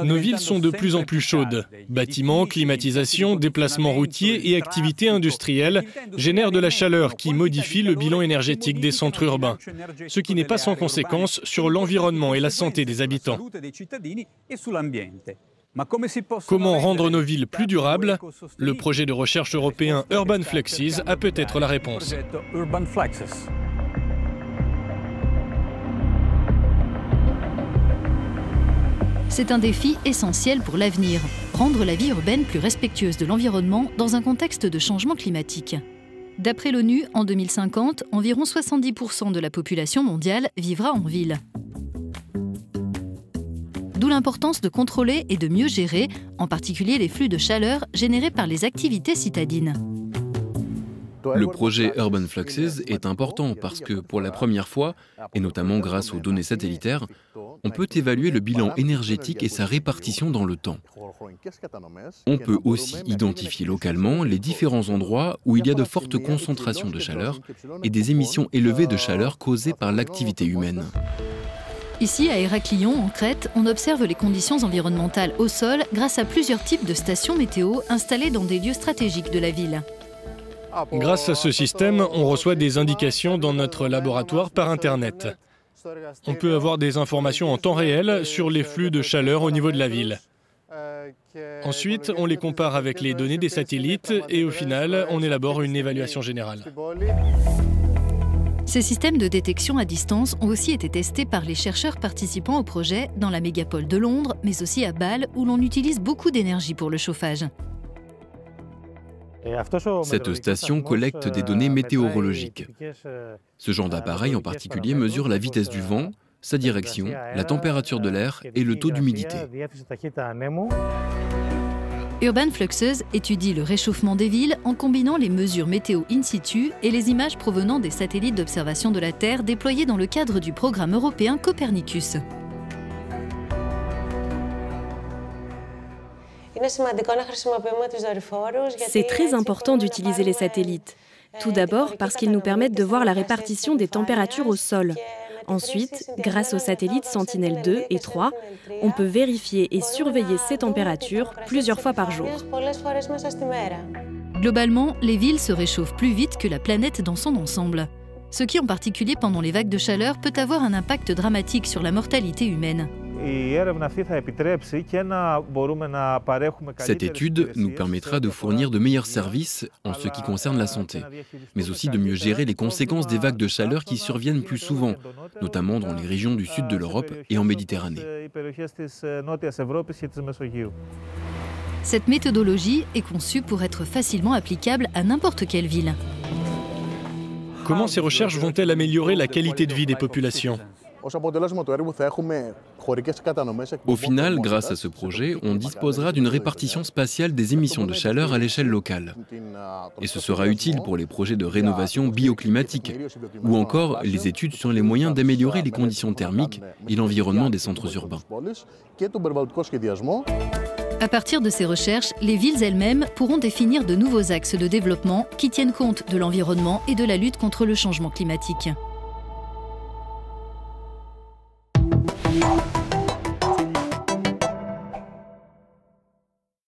Nos villes sont de plus en plus chaudes. Bâtiments, climatisation, déplacements routiers et activités industrielles génèrent de la chaleur qui modifie le bilan énergétique des centres urbains, ce qui n'est pas sans conséquence sur l'environnement et la santé des habitants. Comment rendre nos villes plus durables? Le projet de recherche européen Urban Fluxes a peut-être la réponse. C'est un défi essentiel pour l'avenir, rendre la vie urbaine plus respectueuse de l'environnement dans un contexte de changement climatique. D'après l'ONU, en 2050, environ 70% de la population mondiale vivra en ville. D'où l'importance de contrôler et de mieux gérer, en particulier les flux de chaleur générés par les activités citadines. Le projet Urban Fluxes est important parce que pour la première fois, et notamment grâce aux données satellitaires, on peut évaluer le bilan énergétique et sa répartition dans le temps. On peut aussi identifier localement les différents endroits où il y a de fortes concentrations de chaleur et des émissions élevées de chaleur causées par l'activité humaine. Ici, à Héraclion, en Crète, on observe les conditions environnementales au sol grâce à plusieurs types de stations météo installées dans des lieux stratégiques de la ville. Grâce à ce système, on reçoit des indications dans notre laboratoire par Internet. On peut avoir des informations en temps réel sur les flux de chaleur au niveau de la ville. Ensuite, on les compare avec les données des satellites et au final, on élabore une évaluation générale. Ces systèmes de détection à distance ont aussi été testés par les chercheurs participant au projet dans la mégapole de Londres, mais aussi à Bâle, où l'on utilise beaucoup d'énergie pour le chauffage. Cette station collecte des données météorologiques. Ce genre d'appareil en particulier mesure la vitesse du vent, sa direction, la température de l'air et le taux d'humidité. Urban Fluxes étudie le réchauffement des villes en combinant les mesures météo in situ et les images provenant des satellites d'observation de la Terre déployés dans le cadre du programme européen Copernicus. C'est très important d'utiliser les satellites. Tout d'abord parce qu'ils nous permettent de voir la répartition des températures au sol. Ensuite, grâce aux satellites Sentinelle-2 et 3, on peut vérifier et surveiller ces températures plusieurs fois par jour. Globalement, les villes se réchauffent plus vite que la planète dans son ensemble. Ce qui, en particulier pendant les vagues de chaleur, peut avoir un impact dramatique sur la mortalité humaine. Cette étude nous permettra de fournir de meilleurs services en ce qui concerne la santé, mais aussi de mieux gérer les conséquences des vagues de chaleur qui surviennent plus souvent, notamment dans les régions du sud de l'Europe et en Méditerranée. Cette méthodologie est conçue pour être facilement applicable à n'importe quelle ville. Comment ces recherches vont-elles améliorer la qualité de vie des populations ? Au final, grâce à ce projet, on disposera d'une répartition spatiale des émissions de chaleur à l'échelle locale. Et ce sera utile pour les projets de rénovation bioclimatique, ou encore les études sur les moyens d'améliorer les conditions thermiques et l'environnement des centres urbains. À partir de ces recherches, les villes elles-mêmes pourront définir de nouveaux axes de développement qui tiennent compte de l'environnement et de la lutte contre le changement climatique.